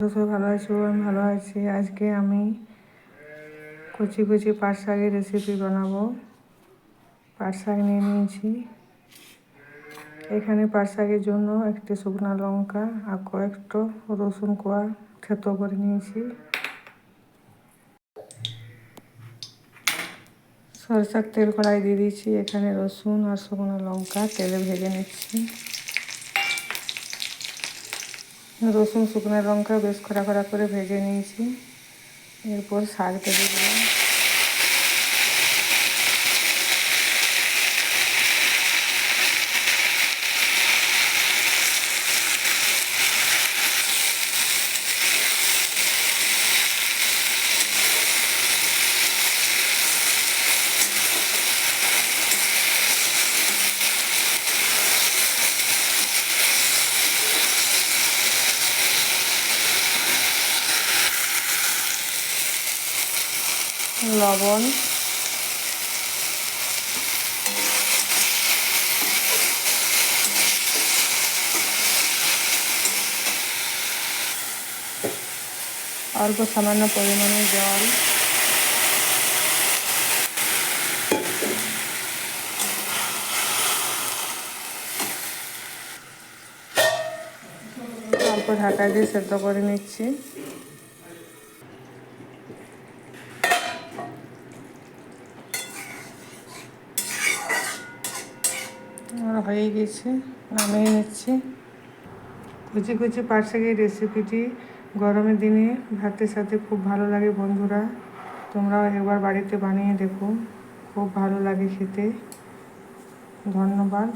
সবাই ভালো আছো, আমি ভালো আছি। আজকে আমি কচি কচি পাট শাকের রেসিপি বানাবো। পাট শাক নিয়ে নিয়েছি। এখানে পাট শাকের জন্য একটি শুকনো লঙ্কা আর কয়েকটা রসুন কোয়া থেতো করে নিয়েছি। সরষের তেল কড়াই দিয়ে দিয়েছি। এখানে রসুন আর শুকনো লঙ্কা তেলে ভেজে নিচ্ছি। রসুন শুকনো লঙ্কা বেশ খড়া খড়া করে ভেজে নিয়েছি। এরপর শাকটা দিয়ে দিলাম। লবণ, অল্প সামান্য পরিমাণে জল, অল্প ঢাকা দিয়ে সেদ্ধ করে নিচ্ছি। হয়ে গেছে, নামিয়ে নিচ্ছি। কুচি কুচি পাট শাকের রেসিপিটি গরমের দিনে ভাতের সাথে খুব ভালো লাগে বন্ধুরা। তোমরাও একবার বাড়িতে বানিয়ে দেখো, খুব ভালো লাগে খেতে। ধন্যবাদ।